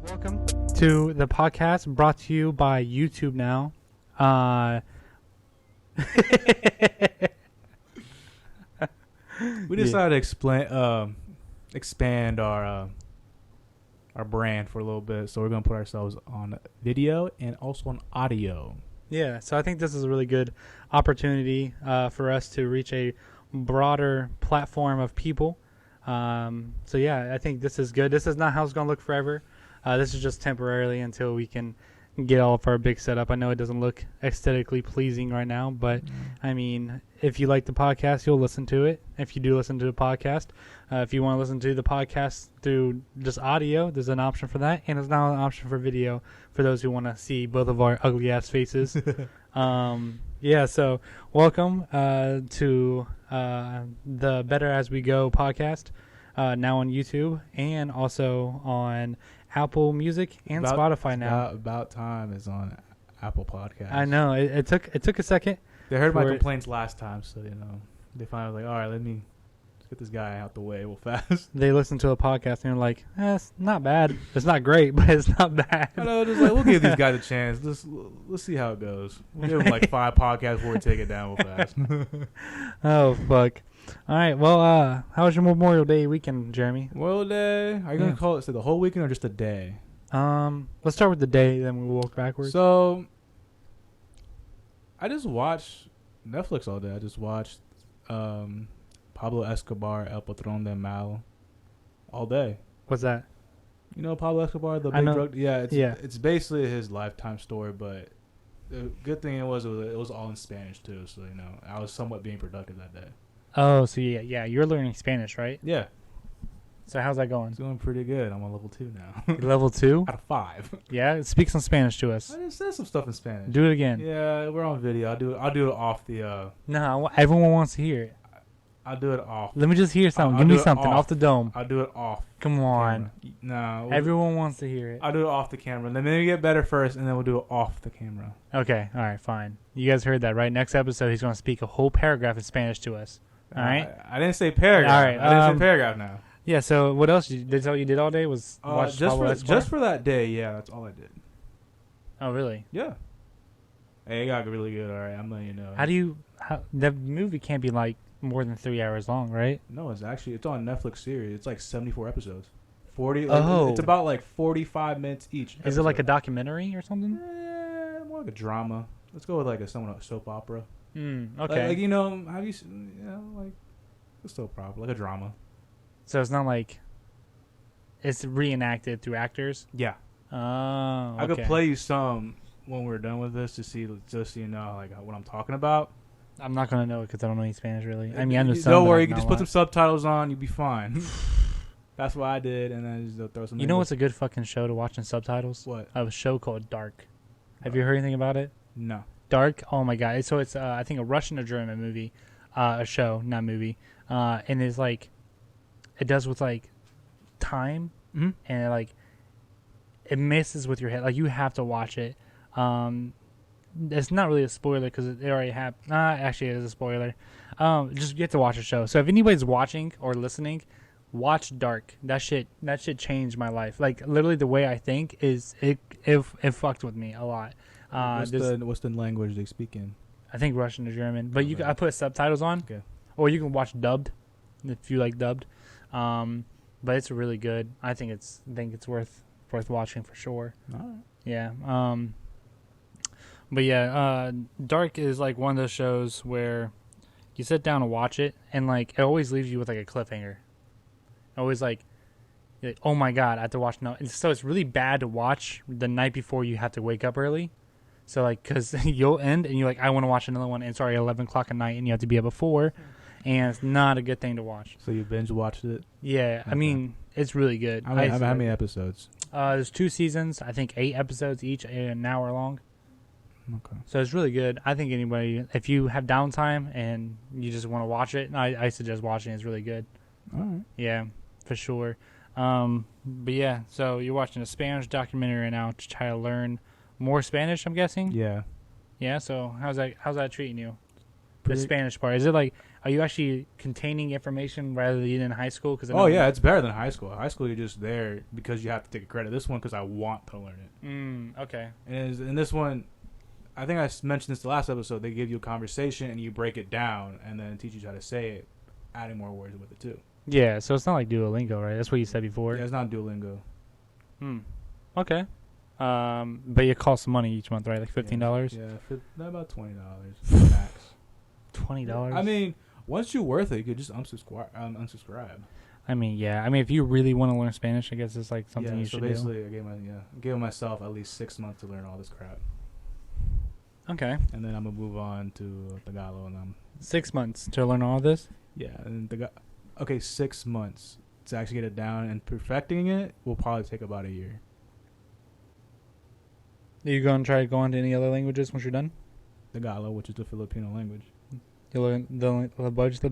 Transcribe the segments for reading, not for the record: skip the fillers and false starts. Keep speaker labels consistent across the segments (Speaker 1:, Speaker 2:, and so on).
Speaker 1: Welcome to the podcast brought to you by YouTube now.
Speaker 2: We decided to expand our brand for a little bit, so we're gonna put ourselves on video and also on audio.
Speaker 1: Yeah, so I think this is a really good opportunity for us to reach a broader platform of people. So yeah, I think this is good. This is not how it's going to look forever. This is just temporarily until we can get all of our big setup. I know it doesn't look aesthetically pleasing right now, but I mean, if you like the podcast, you'll listen to it. If you do listen to the podcast, if you want to listen to the podcast through just audio, there's an option for that, and there's now an option for video for those who want to see both of our ugly ass faces. Yeah, so welcome to the Better As We Go podcast, now on YouTube and also on Apple Music and Spotify now.
Speaker 2: About Time is on Apple Podcasts.
Speaker 1: I know it took a second.
Speaker 2: They heard my complaints last time, so they finally like, all right, let's get this guy out the way real fast.
Speaker 1: They listened to a podcast and they're like, it's not bad. It's not great, but it's not bad.
Speaker 2: I know, just like we'll give these guys a chance. Let's see how it goes. We'll give them like 5 podcasts before we take it down real fast.
Speaker 1: Oh fuck. All right. Well, how was your Memorial Day weekend, Jeremy?
Speaker 2: Memorial Day. Are you gonna call it the whole weekend or just a day?
Speaker 1: Let's start with the day, then we'll walk backwards.
Speaker 2: So, I just watched Netflix all day. I just watched Pablo Escobar, El Patron de Mal, all day.
Speaker 1: What's that?
Speaker 2: You know Pablo Escobar, the big drug? Yeah, it's basically his lifetime story, but the good thing it was all in Spanish too, so I was somewhat being productive that day.
Speaker 1: Oh, so yeah, you're learning Spanish, right?
Speaker 2: Yeah.
Speaker 1: So how's that going?
Speaker 2: It's going pretty good. I'm on level 2 now.
Speaker 1: Level 2?
Speaker 2: Out of 5.
Speaker 1: Yeah, speak some Spanish to us.
Speaker 2: I just said some stuff in Spanish.
Speaker 1: Do it again.
Speaker 2: Yeah, we're on video. I'll do it off the.
Speaker 1: No, everyone wants to hear it.
Speaker 2: I'll do it off.
Speaker 1: Let me just hear something. Give me something off the dome.
Speaker 2: I'll do it off.
Speaker 1: Come on.
Speaker 2: No.
Speaker 1: Everyone wants to hear it.
Speaker 2: I'll do it off the camera. Then maybe get better first, and then we'll do it off the camera.
Speaker 1: Okay. All right. Fine. You guys heard that, right? Next episode, he's going to speak a whole paragraph in Spanish to us. All right.
Speaker 2: I didn't say paragraph.
Speaker 1: All right.
Speaker 2: I didn't say paragraph now.
Speaker 1: Yeah. So what else? That's all you did all day was watch Pablo Escobar?
Speaker 2: Just for that day. Yeah, that's all I did.
Speaker 1: Oh, really?
Speaker 2: Yeah. Hey, it got really good. All right, I'm letting you know.
Speaker 1: The movie can't be like more than 3 hours long, right?
Speaker 2: No, it's on Netflix series. It's like 74 episodes. 40.
Speaker 1: Oh.
Speaker 2: It's about like 45 minutes each.
Speaker 1: Is it like a documentary or something?
Speaker 2: More like a drama. Let's go with like a soap opera.
Speaker 1: Okay.
Speaker 2: Like, have you like a soap opera, like a drama.
Speaker 1: So it's not like it's reenacted through actors?
Speaker 2: Yeah.
Speaker 1: Oh, okay.
Speaker 2: I could play you some when we're done with this to see, just so you know like what I'm talking about.
Speaker 1: I'm not going to know it because I don't know any Spanish really. I mean, I know some.
Speaker 2: Don't worry, you can just put some subtitles on, you'll be fine. That's what I did, and then just throw some.
Speaker 1: You know what's a good fucking show to watch in subtitles?
Speaker 2: What?
Speaker 1: A show called Dark. Have you heard anything about it?
Speaker 2: No.
Speaker 1: Dark? Oh my god! So it's I think a Russian or German movie, a show, not movie, and it's like, it does with like time, and it messes with your head. Like you have to watch it. It's not really a spoiler because it already happened. Actually, it is a spoiler. Just get to watch a show. So if anybody's watching or listening, watch Dark. That shit changed my life. Like literally, the way I think is it fucked with me a lot.
Speaker 2: What's the language they speak in?
Speaker 1: I think Russian or German, but I put subtitles on.
Speaker 2: Okay. Or
Speaker 1: you can watch dubbed if you like dubbed. But it's really good. I think it's worth watching for sure.
Speaker 2: All right.
Speaker 1: Yeah. But yeah, Dark is like one of those shows where you sit down and watch it, and like it always leaves you with like a cliffhanger. Always like, you're like, oh my god, I have to watch now. So it's really bad to watch the night before you have to wake up early. So like, cause you'll end and you're like, I want to watch another one, and it's already 11 o'clock at night, and you have to be up at 4, and it's not a good thing to watch.
Speaker 2: So you binge watched it?
Speaker 1: Yeah, okay. I mean, it's really good.
Speaker 2: How many episodes?
Speaker 1: There's 2 seasons. I think 8 episodes each, an hour long.
Speaker 2: Okay.
Speaker 1: So it's really good. I think anybody, if you have downtime and you just want to watch it, I suggest watching it. It's really good.
Speaker 2: All right.
Speaker 1: Yeah, for sure. But yeah, so you're watching a Spanish documentary right now to try to learn more Spanish, I'm guessing?
Speaker 2: Yeah.
Speaker 1: Yeah, so how's that treating you? The Spanish part. Is it like, Are you actually containing information rather than in high school? Cause
Speaker 2: Oh yeah, it's better than high school. High school, you're just there because you have to take a credit. This one, because I want to learn it.
Speaker 1: Okay.
Speaker 2: And in this one, I think I mentioned this the last episode. They give you a conversation and you break it down, and then teach you how to say it, adding more words with it too.
Speaker 1: Yeah, so it's not like Duolingo, right? That's what you said before.
Speaker 2: Yeah, it's not Duolingo.
Speaker 1: Okay. But it costs money each month, right? Like $15.
Speaker 2: Yeah, about $20 max.
Speaker 1: $20.
Speaker 2: I mean, once you're worth it, you could just unsubscribe.
Speaker 1: I mean, yeah. I mean, if you really want to learn Spanish, I guess it's like something you should do.
Speaker 2: So basically, I gave myself at least 6 months to learn all this crap,
Speaker 1: Okay.
Speaker 2: and then I'm gonna move on to Tagalog, and
Speaker 1: 6 months to learn all this.
Speaker 2: and 6 months to actually get it down, and perfecting it will probably take about a year.
Speaker 1: Are you going to try to go on to any other languages once you're done?
Speaker 2: Tagalog, which is the Filipino language.
Speaker 1: You learn what'd you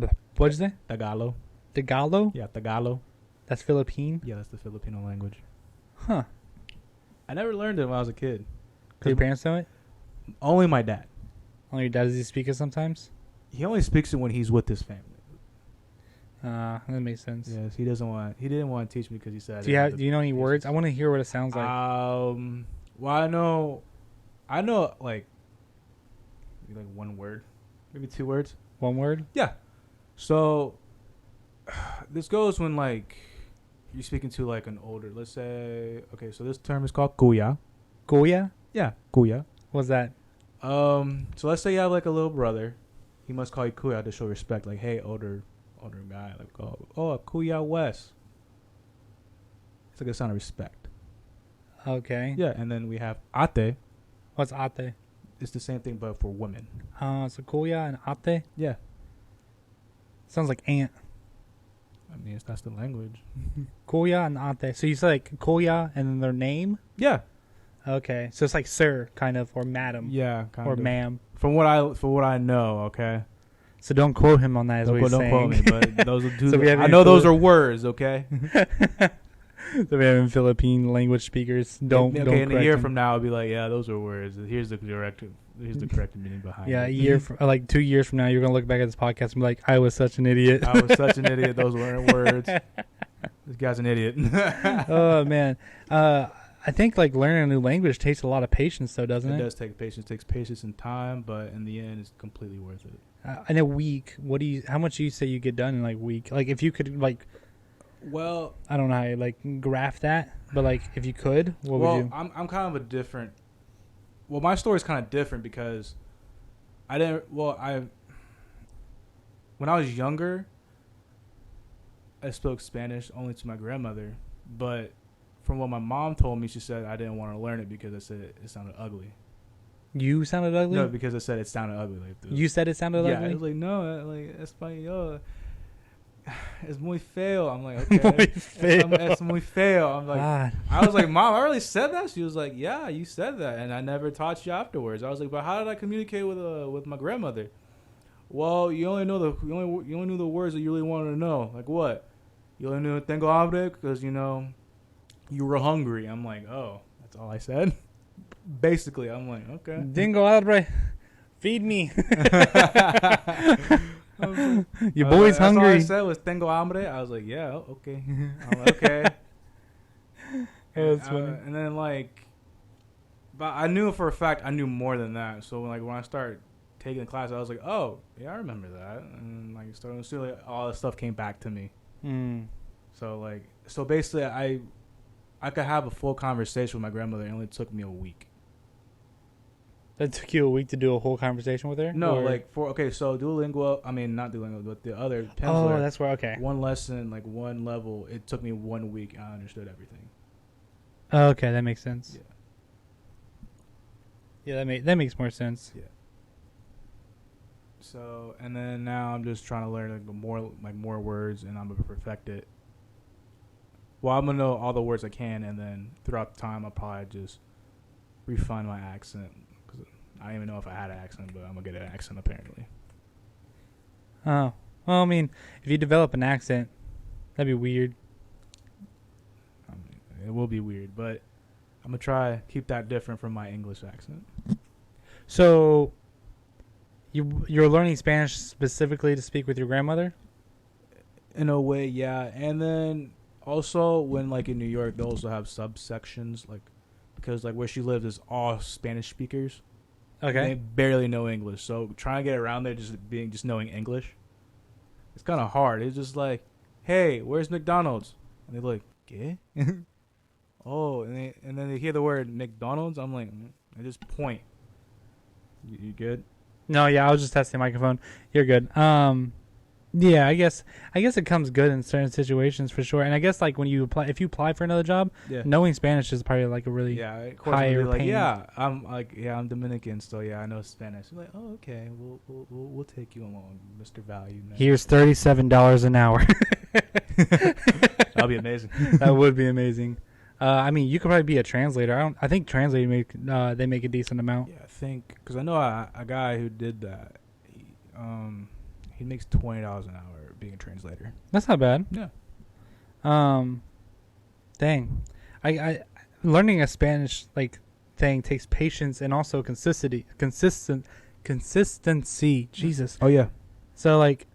Speaker 1: say?
Speaker 2: Tagalog.
Speaker 1: Tagalog?
Speaker 2: Yeah, Tagalog.
Speaker 1: That's Philippine?
Speaker 2: Yeah, that's the Filipino language.
Speaker 1: Huh.
Speaker 2: I never learned it when I was a kid.
Speaker 1: Do your parents know it?
Speaker 2: Only my dad.
Speaker 1: Only your dad, does he speak it sometimes?
Speaker 2: He only speaks it when he's with his family.
Speaker 1: That makes sense.
Speaker 2: Yes, he didn't want to teach me because he said.
Speaker 1: Do you know any words? I want to hear what it sounds like.
Speaker 2: Well, I know like one word, maybe 2 words.
Speaker 1: One word?
Speaker 2: Yeah. So this goes when like you're speaking to like an older, let's say, okay, so this term is called kuya.
Speaker 1: Goya?
Speaker 2: Yeah, kuya.
Speaker 1: What's that?
Speaker 2: So let's say you have like a little brother, he must call you kuya to show respect. Like, hey, older guy, like, oh, kuya West. It's like a sign of respect.
Speaker 1: Okay.
Speaker 2: Yeah, and then we have ate.
Speaker 1: What's ate?
Speaker 2: It's the same thing, but for women.
Speaker 1: So Goya and ate?
Speaker 2: Yeah.
Speaker 1: Sounds like aunt.
Speaker 2: I mean, that's the language.
Speaker 1: Goya and ate. So you say like Goya and then their name?
Speaker 2: Yeah.
Speaker 1: Okay. So it's like sir, kind of, or madam.
Speaker 2: Yeah, kind
Speaker 1: or
Speaker 2: of.
Speaker 1: ma'am.
Speaker 2: For what I know, okay.
Speaker 1: So don't quote him on that. Is what you're saying.
Speaker 2: Don't quote me, but those are
Speaker 1: So
Speaker 2: I know those are words, okay.
Speaker 1: So we have Philippine language speakers. Don't
Speaker 2: in a year
Speaker 1: him.
Speaker 2: from now, I'll be like, yeah, those are words. Here's the correct meaning behind it.
Speaker 1: Yeah, a year, like 2 years from now, you're gonna look back at this podcast and be like, I was such an idiot.
Speaker 2: I was such an idiot. Those weren't words. This guy's an idiot.
Speaker 1: Oh man, I think like learning a new language takes a lot of patience, though, doesn't it?
Speaker 2: It does take patience. It takes patience and time, but in the end, it's completely worth it.
Speaker 1: In a week, how much do you say you get done in like a week? Like if you could like.
Speaker 2: Well,
Speaker 1: I don't know how you like graph that, but like if you could, what would you?
Speaker 2: I'm kind of a different. Well, my story is kind of different because I didn't. Well, when I was younger, I spoke Spanish only to my grandmother, but from what my mom told me, she said I didn't want to learn it because I said it sounded ugly.
Speaker 1: You sounded ugly?
Speaker 2: No, because I said it sounded ugly.
Speaker 1: You said it sounded ugly?
Speaker 2: Yeah, I was like, no, like it's funny, es muy feo. I'm like, okay. Es muy feo. I'm like, God. I was like, Mom, I really said that? She was like, yeah, you said that, and I never taught you afterwards. I was like, but how did I communicate with my grandmother? Well, you only knew the words that you really wanted to know. Like what? You only knew tengo hambre because you were hungry. I'm like, oh, that's all I said. Basically, I'm like, okay.
Speaker 1: Tengo hambre, feed me. Your boy's hungry.
Speaker 2: All I said was tengo hambre. I was like, yeah, okay. I'm like, okay.
Speaker 1: That's funny.
Speaker 2: And then but I knew for a fact I knew more than that. So when I started taking the class, I was like, oh yeah, I remember that. And starting to see all this stuff came back to me. So basically I could have a full conversation with my grandmother. It only took me a week.
Speaker 1: That took you a week to do a whole conversation with her?
Speaker 2: No, so Duolingo, I mean, not Duolingo, but the other Pimsleur.
Speaker 1: Oh, that's where, okay.
Speaker 2: One lesson, one level, it took me 1 week. I understood everything.
Speaker 1: Oh, okay, that makes sense.
Speaker 2: Yeah.
Speaker 1: Yeah, that makes more sense.
Speaker 2: Yeah. So, and then now I'm just trying to learn more words, and I'm going to perfect it. Well, I'm going to know all the words I can, and then throughout the time, I'll probably just refine my accent. I don't even know if I had an accent, but I'm going to get an accent apparently.
Speaker 1: Oh. Well, I mean, if you develop an accent, that'd be weird.
Speaker 2: I mean, it will be weird, but I'm going to try keep that different from my English accent.
Speaker 1: So, you're learning Spanish specifically to speak with your grandmother?
Speaker 2: In a way, yeah. And then also when like in New York, they also have subsections like because like where she lives is all Spanish speakers.
Speaker 1: Okay.
Speaker 2: They barely know English, so trying to get around there just knowing English, it's kind of hard. It's just like, hey, where's McDonald's? And they're like, ¿qué? Oh, and then they hear the word McDonald's. I'm like, I just point. You good?
Speaker 1: No, yeah, I was just testing the microphone. You're good. Yeah, I guess it comes good in certain situations for sure. And I guess like when you apply, if you apply for another job, knowing Spanish is probably like a really higher
Speaker 2: like,
Speaker 1: paying.
Speaker 2: yeah, I'm Dominican, so yeah, I know Spanish. I'm like, oh, okay, we'll take you along, Mr. Value. Man.
Speaker 1: Here's $37 an hour.
Speaker 2: That'll be amazing.
Speaker 1: That would be amazing. I mean, you could probably be a translator. I think translating they make a decent amount.
Speaker 2: Yeah, I think because I know a guy who did that. He makes $20 an hour being a translator.
Speaker 1: That's not bad.
Speaker 2: Yeah.
Speaker 1: Dang, I learning a Spanish like thing takes patience and also consistency. Jesus.
Speaker 2: Oh yeah.
Speaker 1: So like,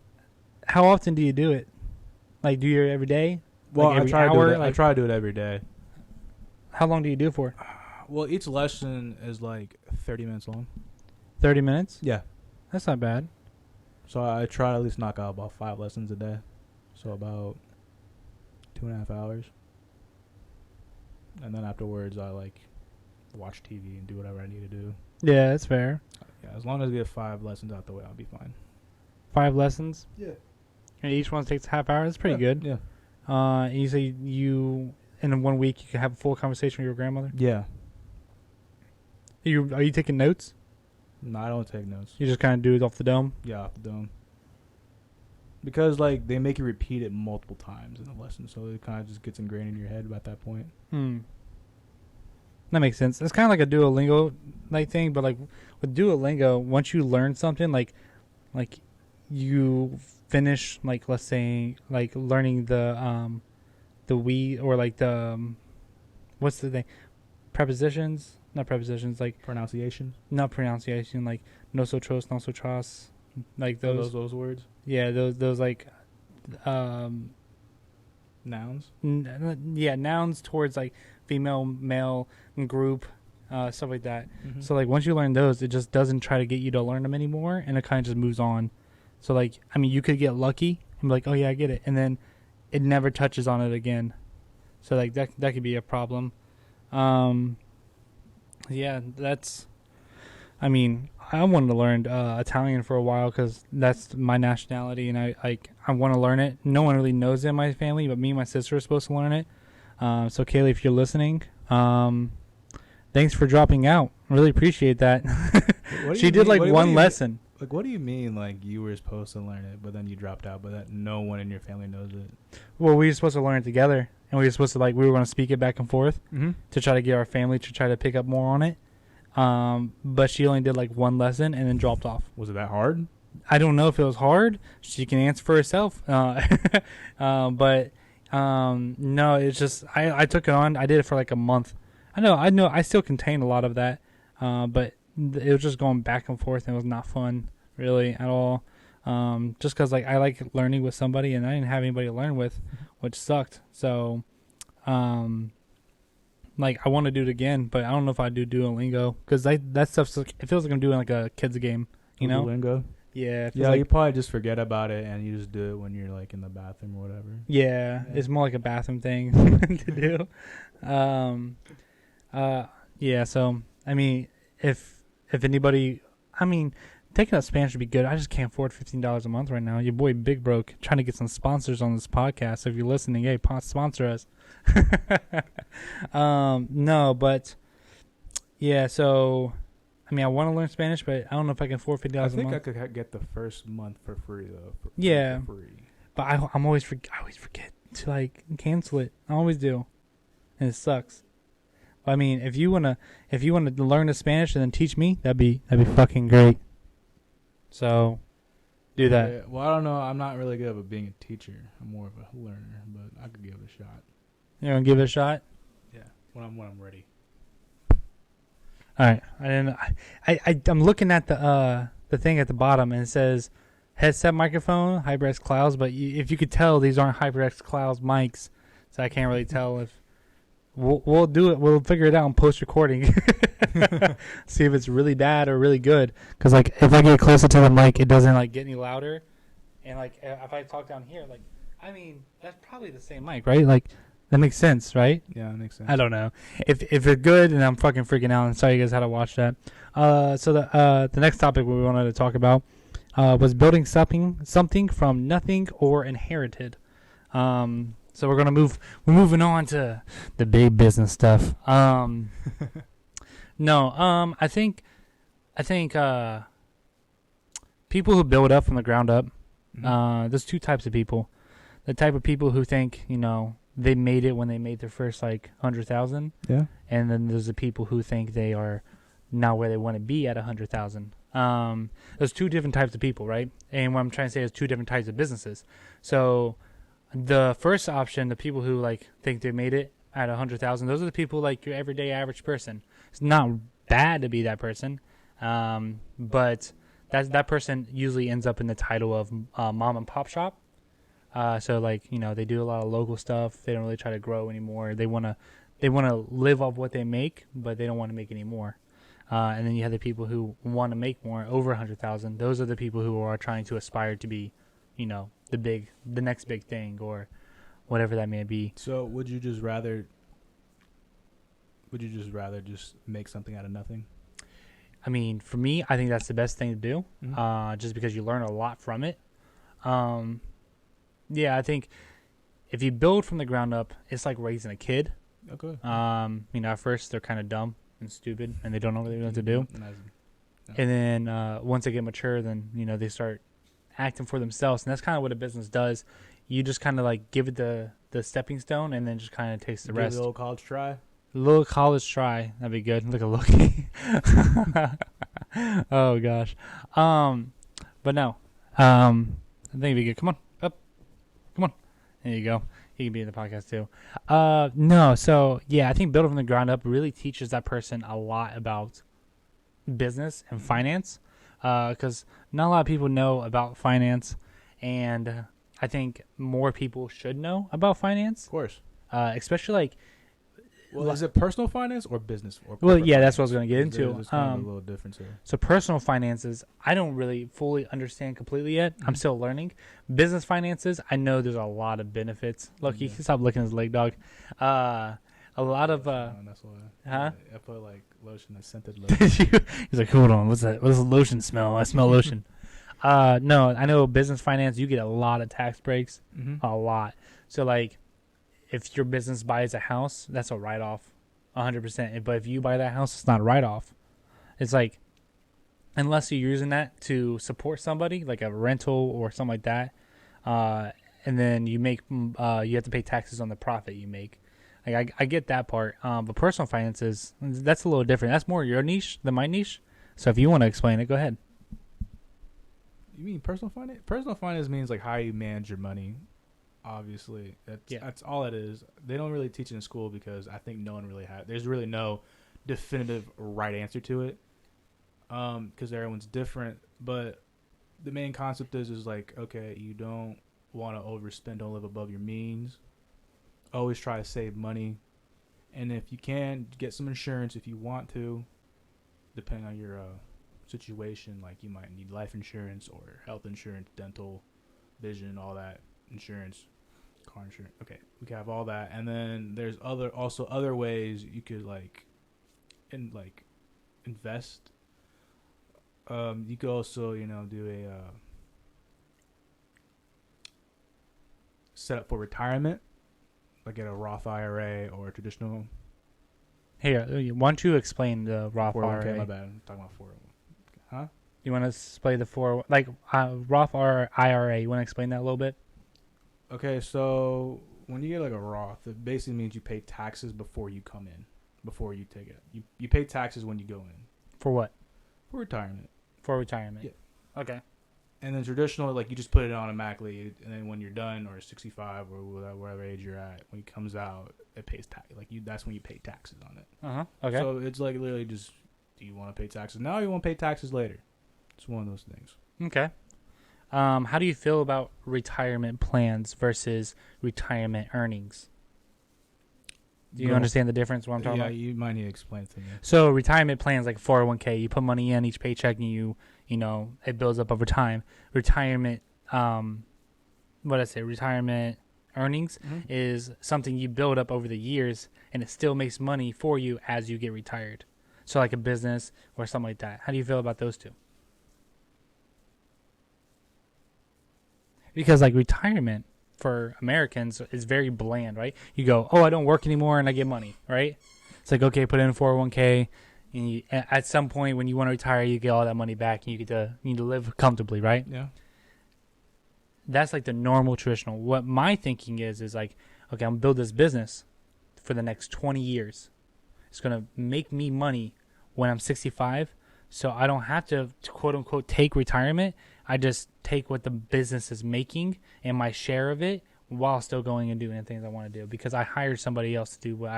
Speaker 1: how often do you do it? Like, do you every day?
Speaker 2: Well,
Speaker 1: like every
Speaker 2: I try
Speaker 1: hour?
Speaker 2: to do it. I try to do it every day.
Speaker 1: How long do you do it for?
Speaker 2: Well, each lesson is like 30 minutes long.
Speaker 1: 30 minutes?
Speaker 2: Yeah.
Speaker 1: That's not bad.
Speaker 2: So I try to at least knock out about 5 lessons a day. So about 2.5 hours. And then afterwards, I like watch TV and do whatever I need to do.
Speaker 1: Yeah, that's fair.
Speaker 2: Yeah, as long as we get 5 lessons out the way, I'll be fine.
Speaker 1: 5 lessons?
Speaker 2: Yeah.
Speaker 1: And each one takes a half hour? That's pretty good.
Speaker 2: Yeah.
Speaker 1: And you say in 1 week, you can have a full conversation with your grandmother?
Speaker 2: Yeah.
Speaker 1: Are you taking notes?
Speaker 2: No, I don't take notes.
Speaker 1: You just kind of do it off the dome?
Speaker 2: Yeah, off the dome. Because, like, they make you repeat it multiple times in the lesson, so it kind of just gets ingrained in your head at that point.
Speaker 1: That makes sense. It's kind of like a Duolingo like thing, but like with Duolingo, once you learn something, like you finish, like let's say, like learning the we or like the what's the thing, prepositions, not prepositions, like
Speaker 2: Pronunciation.
Speaker 1: Not pronunciation, like nosotros, nosotras, like those
Speaker 2: words.
Speaker 1: Yeah, those like
Speaker 2: nouns.
Speaker 1: Nouns towards like female, male, group, stuff like that.
Speaker 2: Mm-hmm.
Speaker 1: So like once you learn those, it just doesn't try to get you to learn them anymore, and it kind of just moves on. So like, I mean, you could get lucky and be like, oh yeah, I get it, and then it never touches on it again. So like that could be a problem. Yeah, that's. I mean, I wanted to learn Italian for a while because that's my nationality, and I want to learn it. No one really knows it in my family, but me and my sister are supposed to learn it. So Kaylee, if you're listening, thanks for dropping out. Really appreciate that. She did like one lesson.
Speaker 2: Like, what do you mean, like, you were supposed to learn it, but then you dropped out, but that no one in your family knows it?
Speaker 1: Well, we were supposed to learn it together, and we were supposed to, like, we were going to speak it back and forth
Speaker 2: to
Speaker 1: try to get our family to try to pick up more on it. But she only did, like, one lesson and then dropped off.
Speaker 2: Was it that hard?
Speaker 1: I don't know if it was hard. She can answer for herself. But no, it's just, I took it on. I did it for, like, a month. I know, I still contain a lot of that, but it was just going back and forth, and it was not fun really at all. Just because like I like learning with somebody, and I didn't have anybody to learn with, which sucked. So, like I want to do it again, but I don't know if I do Duolingo because that stuff's like, it feels like I'm doing like a kids game, you know?
Speaker 2: Duolingo.
Speaker 1: Yeah.
Speaker 2: Yeah, like, you probably just forget about it and you just do it when you're like in the bathroom or whatever.
Speaker 1: Yeah, it's more like a bathroom thing to do. Yeah. So I mean, if anybody, I mean, taking up Spanish would be good. I just can't afford $15 a month right now. Your boy Big Broke trying to get some sponsors on this podcast. So if you're listening, hey, sponsor us. No, but yeah. So I mean, I want to learn Spanish, but I don't know if I can afford $50 a month.
Speaker 2: I think I could get the first month for free though. For free.
Speaker 1: But I always forget to like cancel it. I always do, and it sucks. I mean, if you wanna learn the Spanish and then teach me, that'd be fucking great. So, do that.
Speaker 2: Yeah, well, I don't know. I'm not really good at being a teacher. I'm more of a learner, but I could give it a shot.
Speaker 1: You gonna give it a shot?
Speaker 2: Yeah, when I'm ready.
Speaker 1: All right. I'm looking at the the thing at the bottom and it says headset microphone, HyperX Clouds. But if you could tell, these aren't HyperX Clouds mics, so I can't really tell if we'll do it. We'll figure it out in post recording. See if it's really bad or really good. Because like if I get closer to the mic, it doesn't like get any louder. And like if I talk down here, like I mean that's probably the same mic, right? Like that makes sense, right?
Speaker 2: Yeah, that makes sense.
Speaker 1: I don't know. If it's good, then I'm fucking freaking out. And sorry you guys had to watch that. So the next topic we wanted to talk about was building something from nothing or inherited. So we're moving on to the big business stuff. I think people who build up from the ground up. There's two types of people. The type of people who think, they made it when they made their first 100,000.
Speaker 2: Yeah.
Speaker 1: And then there's the people who think they are now where they want to be at 100,000. There's two different types of people, right? And what I'm trying to say is two different types of businesses. So the first option, the people who think they made it at 100,000, those are the people like your everyday average person. It's not bad to be that person, but that person usually ends up in the title of mom and pop shop. So they do a lot of local stuff. They don't really try to grow anymore. They wanna live off what they make, but they don't want to make any more. And then you have the people who want to make more, over 100,000. Those are the people who are trying to aspire to be, the next big thing or whatever that may be.
Speaker 2: So would you just rather just make something out of nothing?
Speaker 1: I mean, for me, I think that's the best thing to do, just because you learn a lot from it. Yeah, I think if you build from the ground up, it's like raising a kid.
Speaker 2: Okay.
Speaker 1: At first they're kind of dumb and stupid, and they don't know really what to do.
Speaker 2: No.
Speaker 1: And then once they get mature, then they start acting for themselves, and that's kind of what a business does. You just kind of give it the stepping stone, and then just kind of takes the rest.
Speaker 2: Give it a little college try.
Speaker 1: Little college try, that'd be good. Look at Loki. Oh gosh. But no. I think it'd be good. Come on, up. Come on. There you go. He can be in the podcast too. No. So yeah, I think building from the ground up really teaches that person a lot about business and finance. Because not a lot of people know about finance, and I think more people should know about finance.
Speaker 2: Of course.
Speaker 1: Especially
Speaker 2: Well, is it personal finance or business?
Speaker 1: Yeah, that's what I was going to get into.
Speaker 2: There's kind of a little difference here.
Speaker 1: So personal finances, I don't really fully understand completely yet. I'm still learning. Business finances, I know there's a lot of benefits. Look, he can stop licking his leg, dog. A lot of
Speaker 2: that's why.
Speaker 1: Huh?
Speaker 2: I put lotion, I scented lotion.
Speaker 1: He's like, hold on, what's that? What does the lotion smell? I smell lotion. No, I know business finance, you get a lot of tax breaks, a lot. So if your business buys a house, that's a write-off, 100%. But if you buy that house, it's not a write-off. It's unless you're using that to support somebody, like a rental or something like that, and then you have to pay taxes on the profit you make. I get that part, but personal finances, that's a little different. That's more your niche than my niche. So if you want to explain it, go ahead.
Speaker 2: You mean personal finance? Personal finance means how you manage your money. Obviously, that's all it is. They don't really teach it in school because I think no one really there's really no definitive right answer to it, because everyone's different. But the main concept is okay, you don't want to overspend, don't live above your means. Always try to save money, and if you can, get some insurance if you want to, depending on your situation. You might need life insurance or health insurance, dental, vision, all that. Insurance, car insurance. Okay, we can have all that, and then there's other ways you could invest. You could also do a set up for retirement, get a Roth IRA or a traditional.
Speaker 1: Here, why don't you explain the Roth IRA?
Speaker 2: Okay, my bad. I'm talking about 401. Huh?
Speaker 1: You want to explain the Roth IRA? You want to explain that a little bit?
Speaker 2: Okay, so when you get a Roth, it basically means you pay taxes before you come in, before you take it. You pay taxes when you go in.
Speaker 1: For what?
Speaker 2: For retirement.
Speaker 1: For retirement.
Speaker 2: Yeah.
Speaker 1: Okay.
Speaker 2: And then traditional, you just put it automatically, and then when you're done, or 65 or whatever age you're at, when it comes out, it pays tax. That's when you pay taxes on it.
Speaker 1: Okay.
Speaker 2: So it's literally just, do you want to pay taxes now or you want to pay taxes later? It's one of those things.
Speaker 1: Okay. How do you feel about retirement plans versus retirement earnings? Do you understand the difference? What I'm talking about?
Speaker 2: Yeah, you might need to explain it to me.
Speaker 1: So retirement plans like 401k, you put money in each paycheck, and you know it builds up over time. Retirement, retirement earnings is something you build up over the years, and it still makes money for you as you get retired. So like a business or something like that. How do you feel about those two? Because like retirement for Americans is very bland, right? You go, oh, I don't work anymore and I get money, right? It's like, okay, put in 401k, and at some point when you want to retire, you get all that money back and you need to live comfortably, right?
Speaker 2: Yeah.
Speaker 1: That's like the normal traditional. What my thinking is like, okay, I'm gonna build this business for the next 20 years. It's gonna make me money when I'm 65, so I don't have to quote unquote take retirement. I just take what the business is making and my share of it while still going and doing the things I want to do, because I hired somebody else to do what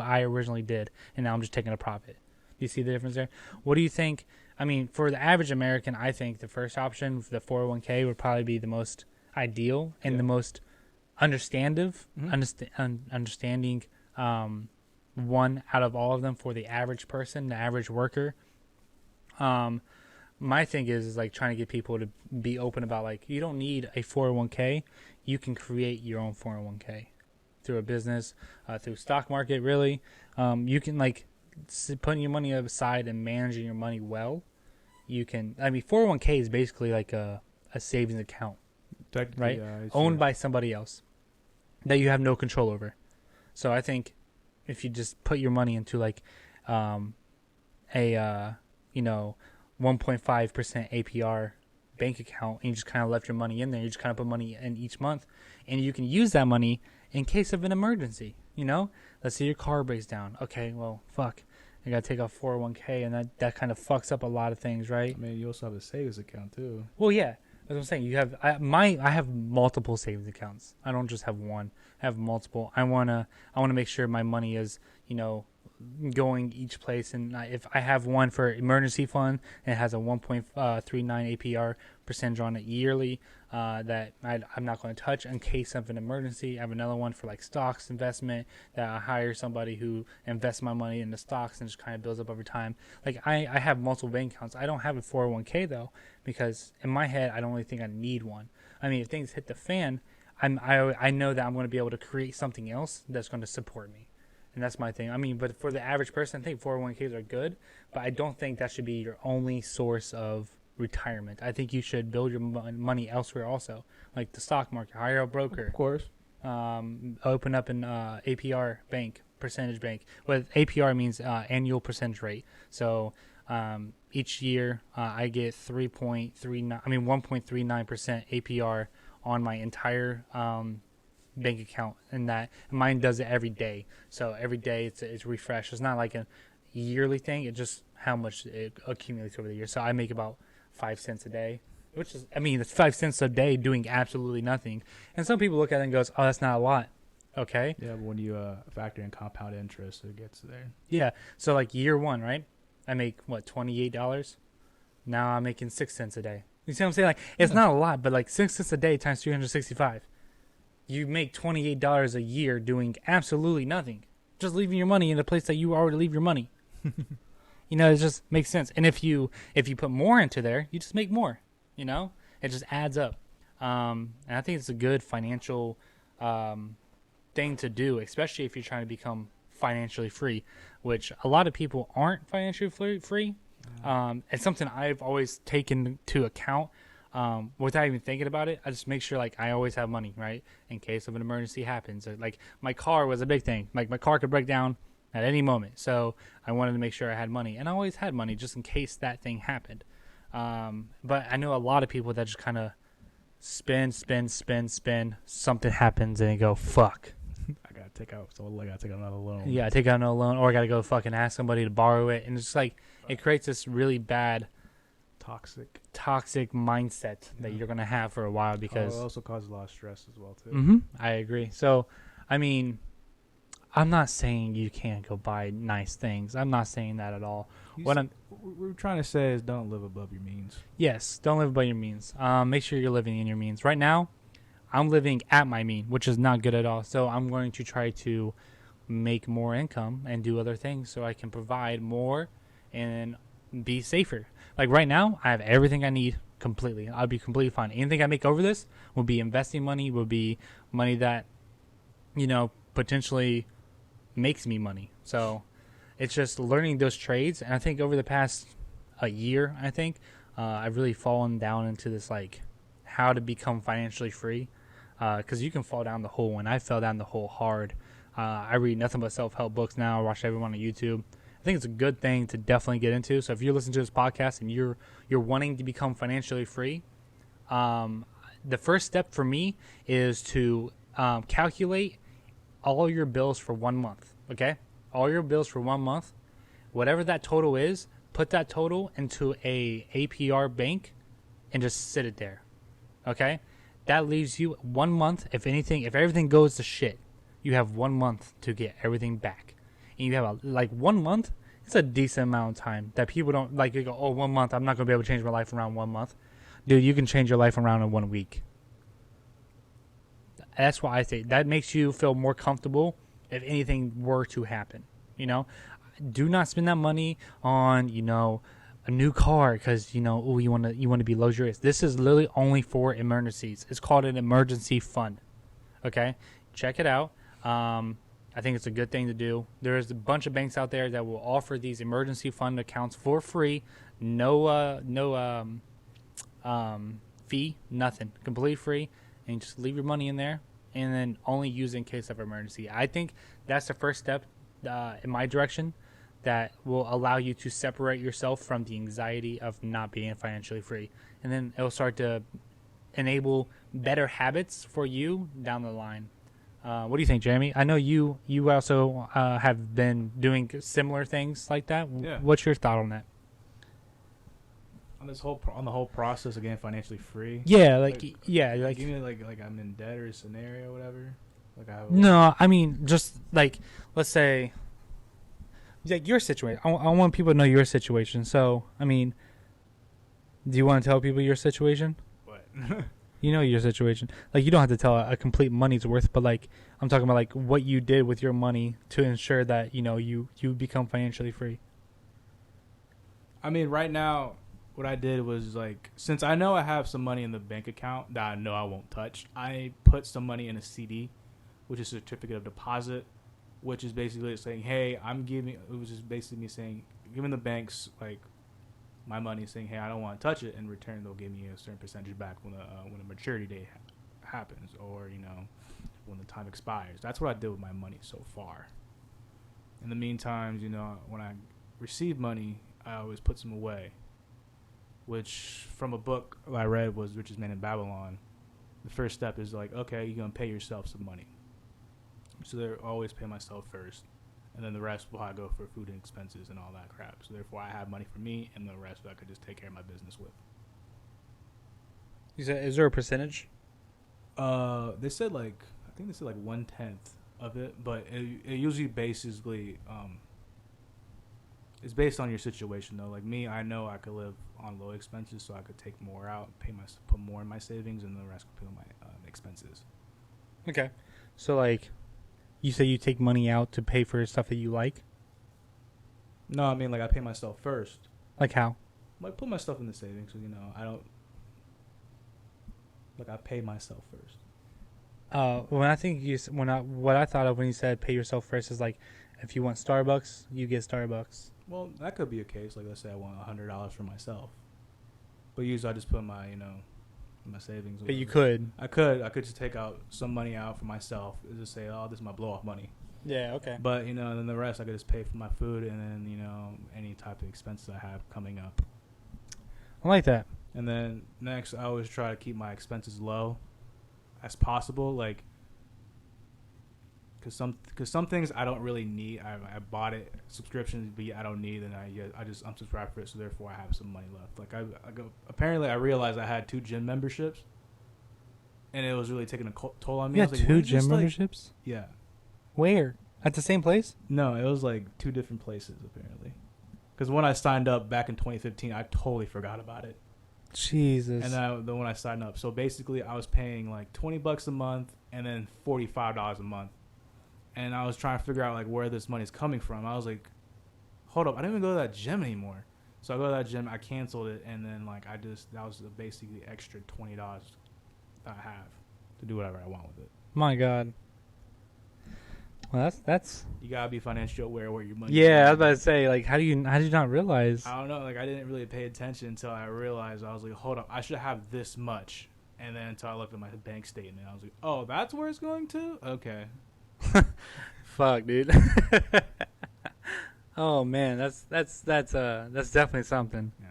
Speaker 1: I originally did, and now I'm just taking a profit. Do you see the difference there? What do you think? I mean, for the average American, I think the first option, the 401k, would probably be the most ideal and the most understanding one out of all of them for the average person, the average worker. My thing is like trying to get people to be open about like, you don't need a 401k. You can create your own 401k through a business, through stock market. Really, you can like putting your money aside and managing your money well. You can. I mean, 401k is basically like a savings account, right? Owned by somebody else that you have no control over. So I think if you just put your money into like a 1.5% APR bank account, and you just kind of left your money in there. You just kind of put money in each month, and you can use that money in case of an emergency. Let's say your car breaks down. Okay, well, fuck, I gotta take off 401k, and that kind of fucks up a lot of things, right?
Speaker 2: I mean, you also have a savings account too.
Speaker 1: Well, yeah, that's what I'm saying. You have I have multiple savings accounts. I don't just have one. I have multiple. I wanna make sure my money is going each place, and if I have one for emergency fund, and it has a 1.39 APR percentage on it yearly, that I'm not going to touch in case of an emergency. I have another one for like stocks investment that I hire somebody who invests my money in the stocks and just kind of builds up over time. Like I have multiple bank accounts. I don't have a 401k though, because in my head I don't really think I need one. I mean, if things hit the fan, I know that I'm going to be able to create something else that's going to support me. And that's my thing. I mean, but for the average person, I think 401ks are good, but I don't think that should be your only source of retirement. I think you should build your money elsewhere also, like the stock market, hire a broker.
Speaker 2: Of course.
Speaker 1: Open up an APR bank, percentage bank. What APR means annual percentage rate. So each year I get 1.39% APR on my entire bank account, and mine does it every day. So every day it's refreshed. It's not like a yearly thing. It's just how much it accumulates over the year. So I make about 5 cents a day, which is, I mean, it's 5 cents a day doing absolutely nothing. And some people look at it and goes, oh, that's not a lot. Okay.
Speaker 2: Yeah, but when you factor in compound interest, it gets there.
Speaker 1: Yeah. So like year one, right? I make what, $28? Now I'm making 6 cents a day. You see what I'm saying? Like, it's not a lot, but like 6 cents a day times 365. You make $28 a year doing absolutely nothing. Just leaving your money in the place that you already leave your money. It just makes sense. And if you put more into there, you just make more. It just adds up. And I think it's a good financial thing to do, especially if you're trying to become financially free, which a lot of people aren't financially free. It's something I've always taken to account. Without even thinking about it, I just make sure like I always have money, right, in case of an emergency happens. Like my car was a big thing. Like my car could break down at any moment, so I wanted to make sure I had money, and I always had money just in case that thing happened. But I know a lot of people that just kind of spend. Something happens and they go, fuck.
Speaker 2: I gotta take out another loan.
Speaker 1: Yeah, take out another loan, or I gotta go fucking ask somebody to borrow it, and it's just like it creates this really bad. Toxic mindset that you're going to have for a while, because
Speaker 2: it also causes a lot of stress as well too.
Speaker 1: I agree. So I mean, I'm not saying you can't go buy nice things. I'm not saying that at all. What
Speaker 2: we're trying to say is don't live above your means.
Speaker 1: Yes, don't live above your means. Make sure you're living in your means. Right now, I'm living at my mean, which is not good at all. So I'm going to try to make more income and do other things so I can provide more and be safer. Like right now, I have everything I need completely. I'll be completely fine. Anything I make over this will be investing money, will be money that, potentially makes me money. So it's just learning those trades. And I think over the past a year, I've really fallen down into this, like, how to become financially free. Because you can fall down the hole, and I fell down the hole hard. I read nothing but self-help books now. I watch everyone on YouTube. I think it's a good thing to definitely get into. So if you're listening to this podcast and you're wanting to become financially free, the first step for me is to calculate all your bills for 1 month. Okay, all your bills for 1 month, whatever that total is, put that total into a APR bank, and just sit it there. Okay, that leaves you 1 month. If everything goes to shit, you have 1 month to get everything back. And you have 1 month. It's a decent amount of time that people don't like. You go, oh, 1 month. I'm not gonna be able to change my life around 1 month, dude. You can change your life around in 1 week. That's why I say that makes you feel more comfortable if anything were to happen. Do not spend that money on a new car because you want to be luxurious. This is literally only for emergencies. It's called an emergency fund. Okay, check it out. I think it's a good thing to do. There's a bunch of banks out there that will offer these emergency fund accounts for free, no fee, nothing, completely free, and just leave your money in there, and then only use in case of emergency. I think that's the first step in my direction that will allow you to separate yourself from the anxiety of not being financially free, and then it'll start to enable better habits for you down the line. What do you think, Jeremy? I know you also have been doing similar things like that.
Speaker 2: Yeah.
Speaker 1: What's your thought on that?
Speaker 2: On the whole process of getting financially free.
Speaker 1: Yeah,
Speaker 2: give me like I'm in debt or a scenario, or whatever.
Speaker 1: No, I mean just like let's say, like your situation. I want people to know your situation. So I mean, do you want to tell people your situation?
Speaker 2: What?
Speaker 1: You know your situation. Like you don't have to tell a complete money's worth, but like I'm talking about like what you did with your money to ensure that you become financially free.
Speaker 2: I mean, right now, what I did was like, since I know I have some money in the bank account that I know I won't touch, I put some money in a CD, which is a certificate of deposit, which is basically saying, hey, it was just basically me saying, giving the banks like my money, saying, hey, I don't want to touch it. In return, they'll give me a certain percentage back when a maturity date happens, or when the time expires. That's what I did with my money so far. In the meantime, when I receive money, I always put some away, which from a book I read was Richest Man in Babylon. The first step is like, okay, you're going to pay yourself some money. So they always pay myself first. And then the rest will I go for food and expenses and all that crap. So therefore I have money for me, and the rest I could just take care of my business with.
Speaker 1: You said, is there a percentage?
Speaker 2: They said I think they said 1/10 of it, but it usually basically it's based on your situation though. Like me, I know I could live on low expenses, so I could take more out, put more in my savings, and the rest could put in my expenses.
Speaker 1: Okay, so like, you say you take money out to pay for stuff that you like.
Speaker 2: No, I mean I pay myself first.
Speaker 1: Like how?
Speaker 2: Like put my stuff in the savings, so I don't. I pay myself first.
Speaker 1: When I think what I thought of when you said pay yourself first is like, if you want Starbucks, you get Starbucks.
Speaker 2: Well, that could be a case. Like let's say I want $100 for myself, but usually I just put my my savings.
Speaker 1: But you could.
Speaker 2: I could just take out some money out for myself and just say, oh, this is my blow off money.
Speaker 1: Yeah. Okay.
Speaker 2: But then the rest I could just pay for my food and then any type of expenses I have coming up.
Speaker 1: I like that.
Speaker 2: And then next, I always try to keep my expenses low as possible, like, cause some things I don't really need. I bought it subscriptions, but I don't need, and I just unsubscribe for it, so therefore I have some money left. Like apparently I realized I had 2 gym memberships, and it was really taking a toll on me.
Speaker 1: You had 2 gym memberships?
Speaker 2: Yeah.
Speaker 1: Where? At the same place?
Speaker 2: No, it was like 2 different places apparently. Because when I signed up back in 2015, I totally forgot about it.
Speaker 1: Jesus.
Speaker 2: And then when I signed up, so basically I was paying like $20 a month and then $45 a month. And I was trying to figure out like where this money's coming from. I was like, hold up, I didn't even go to that gym anymore. So I go to that gym, I canceled it, and then like that was basically extra $20 that I have to do whatever I want with it.
Speaker 1: My God. Well, that's.
Speaker 2: You gotta be financially aware where your money.
Speaker 1: Yeah, I was about to say, like, how did you not realize?
Speaker 2: I don't know. Like, I didn't really pay attention until I realized. I was like, hold up, I should have this much. And then until I looked at my bank statement, I was like, oh, that's where it's going to? Okay.
Speaker 1: Fuck, dude. Oh man, that's definitely something.
Speaker 2: Yeah.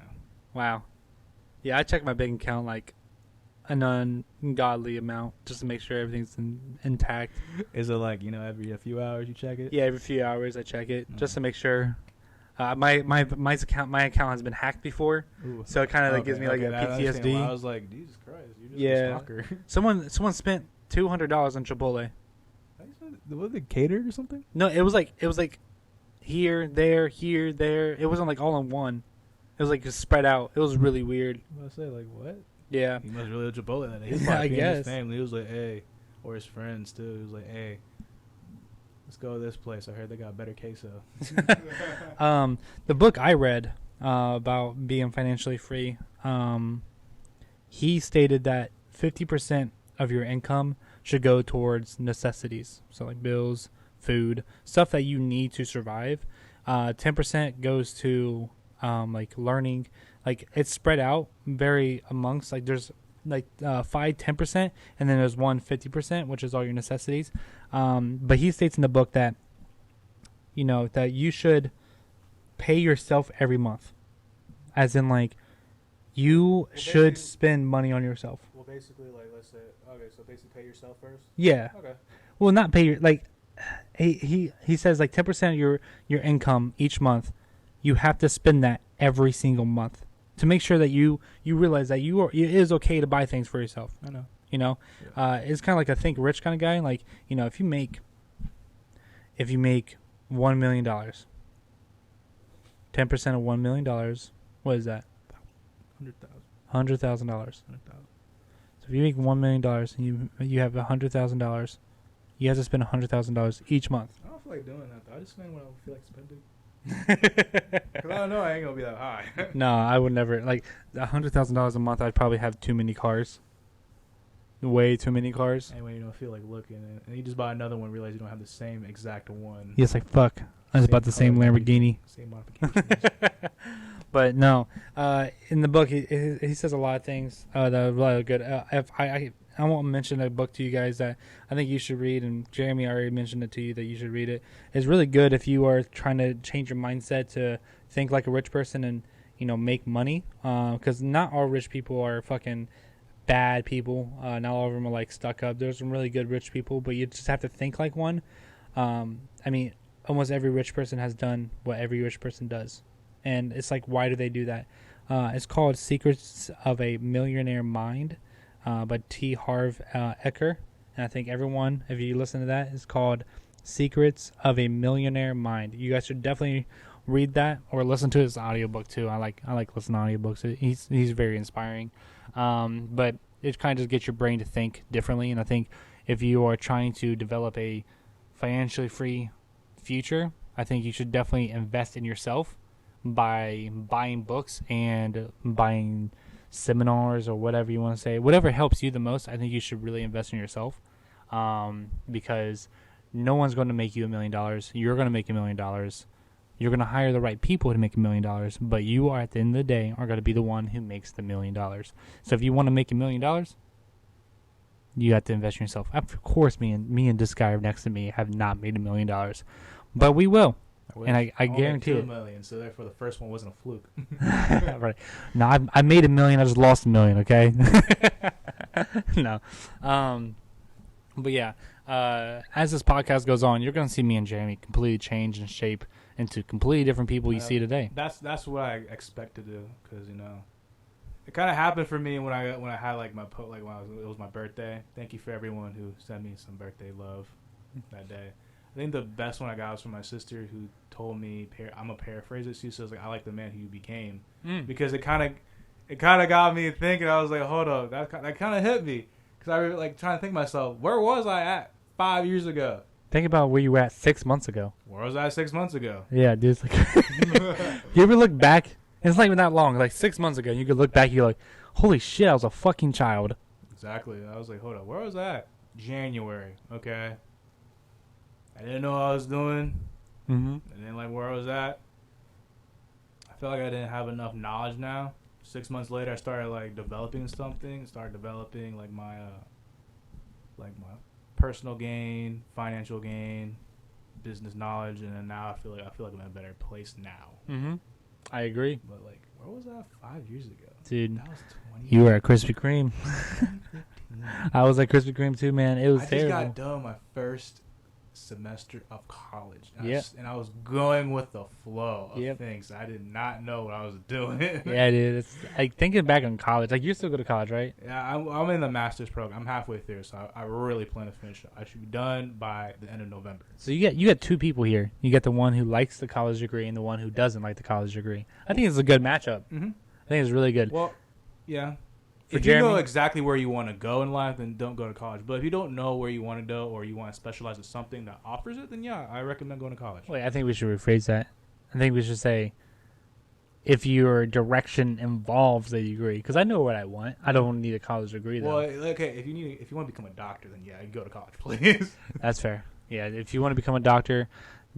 Speaker 1: Wow. Yeah, I check my bank account like an ungodly amount just to make sure everything's intact.
Speaker 2: Is it like, every a few hours you check it?
Speaker 1: Yeah, every few hours I check it just to make sure. My account has been hacked before.
Speaker 2: Ooh.
Speaker 1: So it kind of gives me like a PTSD.
Speaker 2: I was like, Jesus Christ, you're just a stalker.
Speaker 1: Someone spent $200 on Chipotle.
Speaker 2: Was it catered or something?
Speaker 1: No, it was like here, there, here, there. It wasn't like all in one. It was like just spread out. It was really weird.
Speaker 2: I was say like what?
Speaker 1: Yeah.
Speaker 2: He must really Chipotle that day. He was
Speaker 1: I guess.
Speaker 2: his family. He was like, hey, or his friends too. He was like, hey, let's go to this place. I heard they got better queso.
Speaker 1: The book I read about being financially free, he stated that 50% of your income should go towards necessities. So like bills, food, stuff that you need to survive. 10% goes to like learning. Like it's spread out very amongst, like there's like 5-10%, and then there's 50%, which is all your necessities. But he states in the book that that you should pay yourself every month, as in like you should spend money on yourself.
Speaker 2: Well, basically, like let's say, okay, so basically pay yourself first.
Speaker 1: Yeah.
Speaker 2: Okay.
Speaker 1: Well, not pay your like. He says like 10% of your income each month, you have to spend that every single month to make sure that you realize that it is okay to buy things for yourself.
Speaker 2: I know.
Speaker 1: Yeah. It's kind of like a think rich kind of guy. Like if you make $1 million, 10% of $1 million, what is that? $100,000. So if you make $1 million and you have $100,000, you have to spend $100,000 each month.
Speaker 2: I don't feel like doing that though. I just spend when I feel like spending. Because I know I ain't gonna be that high.
Speaker 1: No, I would never. Like $100,000 a month, I'd probably have too many cars. Way too many cars.
Speaker 2: And when you don't feel like looking, and you just buy another one, realize you don't have the same exact one.
Speaker 1: Yes, like fuck. I just bought the same Lamborghini.
Speaker 2: Same modifications.
Speaker 1: But no, in the book he says a lot of things that are really good. If I won't mention a book to you guys that I think you should read, and Jeremy already mentioned it to you that you should read it. It's really good if you are trying to change your mindset to think like a rich person and make money. Because not all rich people are fucking bad people. Not all of them are like stuck up. There's some really good rich people, but you just have to think like one. I mean, almost every rich person has done what every rich person does, and it's like, why do they do that? It's called Secrets of a Millionaire Mind by T. Harv Eker, and I think everyone, if you listen to that, it's called Secrets of a Millionaire Mind. You guys should definitely read that or listen to his audiobook too. I like listening to audiobooks. He's very inspiring. But it kind of just gets your brain to think differently, and I think if you are trying to develop a financially free future, I think you should definitely invest in yourself by buying books and buying seminars or whatever you want to say. Whatever helps you the most, I think you should really invest in yourself, because no one's going to make you $1 million. You're going to make $1 million. You're going to hire the right people to make $1 million, but you are, at the end of the day, are going to be the one who makes the $1 million. So if you want to make $1 million, you have to invest in yourself. Of course, me and this guy next to me have not made $1 million, but we will. And I guarantee it.
Speaker 2: $1 million, so therefore the first one wasn't a fluke.
Speaker 1: Right. No, I made $1 million. I just lost $1 million. Okay. No. But yeah. As this podcast goes on, you're going to see me and Jeremy completely change and shape into completely different people you see today.
Speaker 2: That's what I expect to do, because it kind of happened for me when I had like it was my birthday. Thank you for everyone who sent me some birthday love that day. I think the best one I got was from my sister, who told me, I'm gonna paraphrase it. She says like, "I like the man who you became," because it kind of got me thinking. I was like, hold up, that kind of hit me, because I was like trying to think to myself, where was I at 5 years ago?
Speaker 1: Think about where you were at 6 months ago.
Speaker 2: Where was I 6 months ago?
Speaker 1: Yeah, dude. It's like you ever look back? It's not even that long. Like 6 months ago, you could look back. You're like, holy shit, I was a fucking child.
Speaker 2: Exactly. I was like, hold up, where was I at? January. Okay. I didn't know what I was doing.
Speaker 1: Mm-hmm.
Speaker 2: And then like where I was at, I feel like I didn't have enough knowledge now. 6 months later, I started like developing something. Started developing like my personal gain, financial gain, business knowledge, and then now I feel like I'm in a better place now.
Speaker 1: Mm-hmm. I agree.
Speaker 2: But like, where was I 5 years ago?
Speaker 1: Dude,
Speaker 2: that was 20.
Speaker 1: You were at Krispy Kreme. I was at Krispy Kreme too, man. It was terrible.
Speaker 2: I just got done my first semester of college.
Speaker 1: And
Speaker 2: I was going with the flow of things. I did not know what I was doing.
Speaker 1: Yeah, dude. It's like thinking back on college. Like, you still go to college, right?
Speaker 2: Yeah, I'm in the master's program. I'm halfway through, so I really plan to finish. I should be done by the end of November.
Speaker 1: So you got two people here. You got the one who likes the college degree and the one who doesn't like the college degree. I think it's a good matchup.
Speaker 2: Mm-hmm.
Speaker 1: I think it's really good.
Speaker 2: Well, yeah. If
Speaker 1: Jeremy,
Speaker 2: you know exactly where you want to go in life, then don't go to college. But if you don't know where you want to go, or you want to specialize in something that offers it, then yeah, I recommend going to college.
Speaker 1: Wait, I think we should rephrase that. I think we should say, if your direction involves a degree, because I know what I want. I don't need a college degree though.
Speaker 2: Well, okay, if you want to become a doctor, then yeah, you go to college, please.
Speaker 1: That's fair. Yeah, if you want to become a doctor,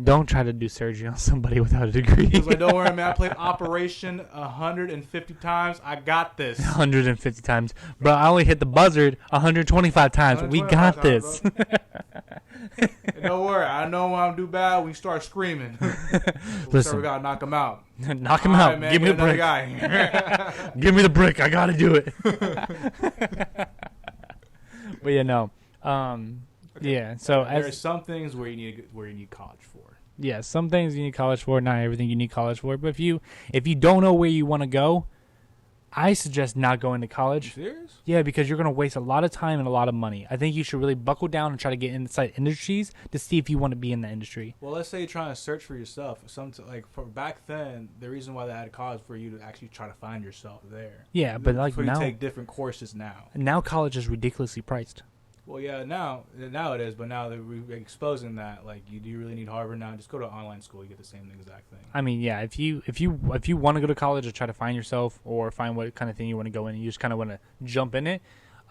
Speaker 1: don't try to do surgery on somebody without a degree.
Speaker 2: Like, don't worry, man. I played Operation 150 times. I got this.
Speaker 1: 150 times. Bro, I only hit the buzzard 125 times. We got this.
Speaker 2: Don't worry. I know when I'm do bad, we start screaming.
Speaker 1: Listen.
Speaker 2: We got to knock him out.
Speaker 1: Knock him out.
Speaker 2: Man,
Speaker 1: give me the brick.
Speaker 2: Guy.
Speaker 1: Give me the brick. I got to do it. But yeah, no. Okay. Yeah, so
Speaker 2: there are some things where you need college for.
Speaker 1: Yeah, some things you need college for, not everything you need college for. But if you don't know where you want to go, I suggest not going to college.
Speaker 2: You serious?
Speaker 1: Yeah, because you're going to waste a lot of time and a lot of money. I think you should really buckle down and try to get inside industries to see if you want to be in the industry.
Speaker 2: Well, let's say you're trying to search for yourself. For back then, the reason why they had college for you to actually try to find yourself there.
Speaker 1: Yeah, but like now,
Speaker 2: you take different courses now.
Speaker 1: Now college is ridiculously priced.
Speaker 2: Well, yeah, now it is, but now they're exposing that. Like, do you really need Harvard now? Just go to online school. You get the same exact thing.
Speaker 1: I mean, yeah, if you want to go to college or try to find yourself or find what kind of thing you want to go in, and you just kind of want to jump in it,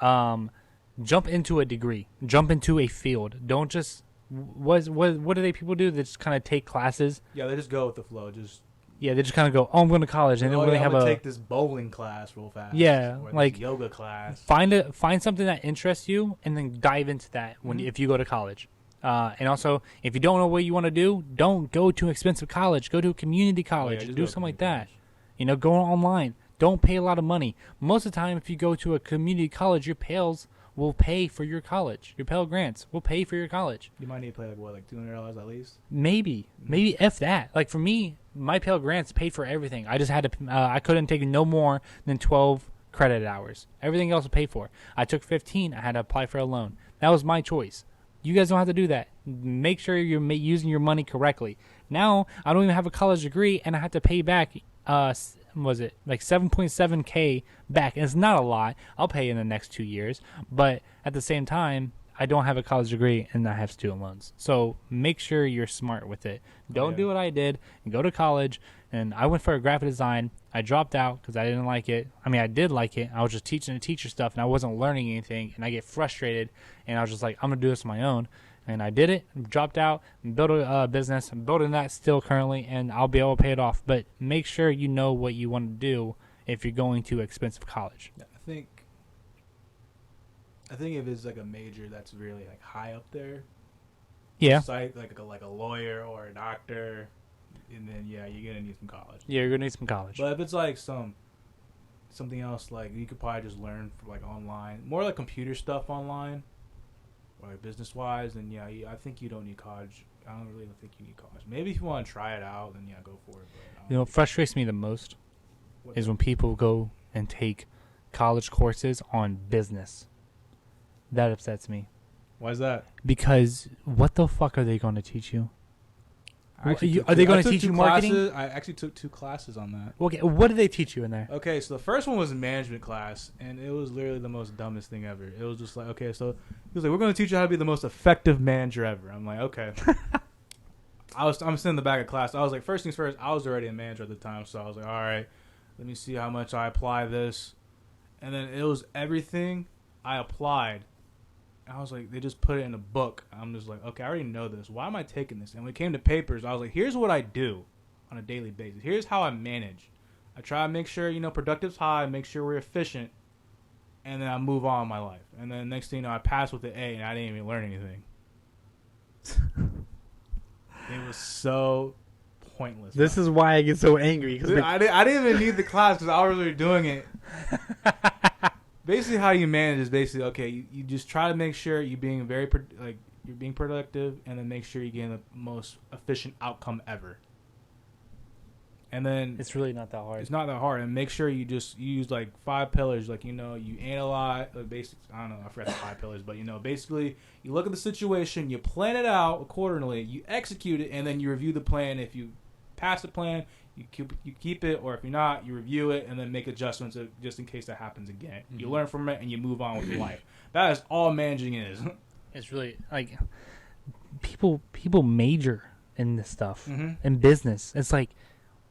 Speaker 1: jump into a degree, jump into a field. Don't just what do people do? They just kind of take classes.
Speaker 2: Yeah, they just go with the flow.
Speaker 1: They just kind of go, I'm going to college, and then really have
Speaker 2: take this bowling class real fast.
Speaker 1: Yeah,
Speaker 2: or
Speaker 1: like
Speaker 2: yoga class.
Speaker 1: Find something that interests you, and then dive into that if you go to college. And also, if you don't know what you want to do, don't go to an expensive college. Go to a community college. Do something like that. Go online. Don't pay a lot of money. Most of the time, if you go to a community college, your Pales will pay for your college. Your Pell Grants will pay for your college.
Speaker 2: You might need to pay like $200 at least.
Speaker 1: Maybe if that. Like for me, my Pell Grants paid for everything. I just had to. I couldn't take no more than 12 credit hours. Everything else was paid for. I took 15. I had to apply for a loan. That was my choice. You guys don't have to do that. Make sure you're using your money correctly. Now I don't even have a college degree, and I have to pay back. Was it like 7.7K back? And it's not a lot. I'll pay in the next 2 years, but at the same time, I don't have a college degree and I have student loans. So make sure you're smart with it. Don't do what I did and go to college. And I went for a graphic design. I dropped out because I didn't like it. I mean, I did like it. I was just teaching the teacher stuff and I wasn't learning anything. And I get frustrated. And I was just like, I'm going to do this on my own. And I did it, dropped out, and built a business. I'm building that still currently, and I'll be able to pay it off. But make sure you know what you want to do if you're going to expensive college.
Speaker 2: I think if it's like a major that's really like high up there, like a lawyer or a doctor, and then you're gonna need some college.
Speaker 1: Yeah, you're gonna need some college.
Speaker 2: But if it's like something else, like you could probably just learn from like online, more like computer stuff online. Or like business wise, then I think you don't need college. I don't really think you need college. Maybe if you want to try it out, then go for it. But
Speaker 1: what frustrates me the most is when people go and take college courses on business. That upsets me.
Speaker 2: Why is that?
Speaker 1: Because what the fuck are they going to teach you?
Speaker 2: Are
Speaker 1: they going to teach you marketing?
Speaker 2: I actually took 2 classes on that.
Speaker 1: Okay, what did they teach you in there?
Speaker 2: Okay, so the first one was a management class, and it was literally the most dumbest thing ever. It was just like, okay, so he was like, we're going to teach you how to be the most effective manager ever. I'm like, okay. I'm sitting in the back of class. I was like, first things first, I was already a manager at the time, so I was like, all right, let me see how much I apply this. And then it was everything I applied. I was like, they just put it in a book. I'm just like, okay, I already know this. Why am I taking this? And when it came to papers, I was like, here's what I do on a daily basis. Here's how I manage. I try to make sure, productive's high, make sure we're efficient, and then I move on in my life. And then next thing you know, I passed with an A, and I didn't even learn anything. It was so pointless.
Speaker 1: This is why I get so angry.
Speaker 2: Dude, I didn't even need the class because I was already doing it. Basically, how you manage is basically, okay, you just try to make sure you're being you're being productive, and then make sure you're getting the most efficient outcome ever. And then
Speaker 1: it's really not that hard.
Speaker 2: It's not that hard, and make sure you use like 5 pillars. Like, you analyze basics. I don't know, I forgot the 5 pillars, but basically you look at the situation, you plan it out accordingly, you execute it, and then you review the plan. If you pass the plan, you keep it, or if you're not, you review it and then make adjustments just in case that happens again. Mm-hmm. You learn from it and you move on with your life. That is all managing is.
Speaker 1: It's really like people major in this stuff, in business. It's like,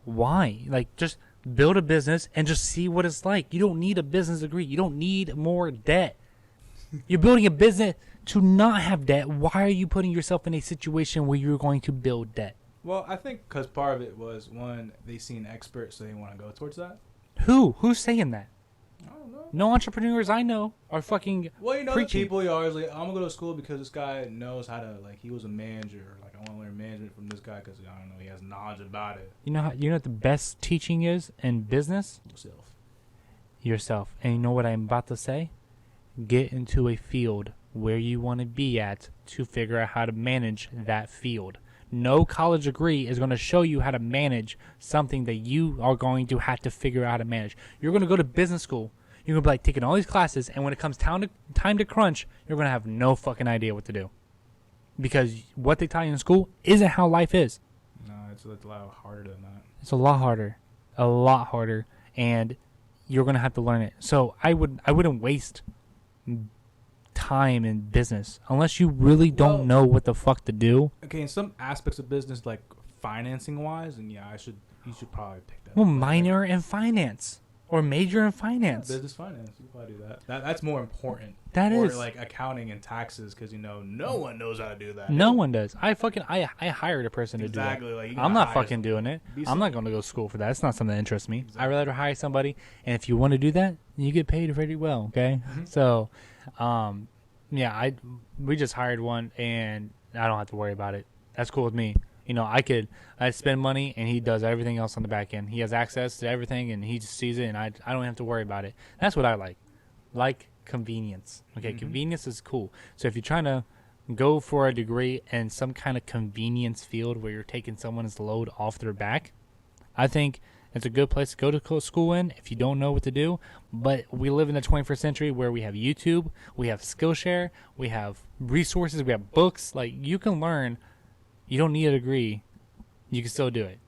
Speaker 1: why? Like, just build a business and just see what it's like. You don't need a business degree. You don't need more debt. You're building a business to not have debt. Why are you putting yourself in a situation where you're going to build debt?
Speaker 2: Well, I think because part of it was, one, they see an expert, so they want to go towards that.
Speaker 1: Who's saying that?
Speaker 2: I don't know.
Speaker 1: No entrepreneurs I know are fucking
Speaker 2: the
Speaker 1: preaching.
Speaker 2: People you always like, I'm going to go to school because this guy knows how to, he was a manager. Like, I want to learn management from this guy because, I don't know, he has knowledge about it.
Speaker 1: You know what the best teaching is in business? Yourself. And you know what I'm about to say? Get into a field where you want to be at to figure out how to manage that field. No college degree is going to show you how to manage something that you are going to have to figure out how to manage. You're going to go to business school. You're going to be taking all these classes, and when it comes time to crunch, you're going to have no fucking idea what to do. Because what they taught you in school isn't how life is.
Speaker 2: No, it's a lot harder than that.
Speaker 1: It's a lot harder. A lot harder. And you're going to have to learn it. So I wouldn't waste time in business unless you really don't know what the fuck to do.
Speaker 2: Okay, in some aspects of business, like financing wise, and you should probably pick that.
Speaker 1: Well, minor in finance or major in finance.
Speaker 2: Yeah, business finance, you probably do that. That's more important.
Speaker 1: Or
Speaker 2: like accounting and taxes, because no one knows how to do that.
Speaker 1: No one does. I hired a person to do that.
Speaker 2: Like,
Speaker 1: I'm not fucking doing it. I'm not going to go to school for that. It's not something that interests me. Exactly. I'd rather hire somebody, and if you want to do that, you get paid pretty well. Okay, so. We just hired one, and I don't have to worry about it. That's cool with me. I spend money, and he does everything else on the back end. He has access to everything, and he just sees it, and I don't have to worry about it. That's what I like. Like convenience. Okay, convenience is cool. So if you're trying to go for a degree in some kind of convenience field where you're taking someone's load off their back, I think it's a good place to go to school in if you don't know what to do. But we live in the 21st century where we have YouTube, we have Skillshare, we have resources, we have books. Like, you can learn. You don't need a degree. You can still do it.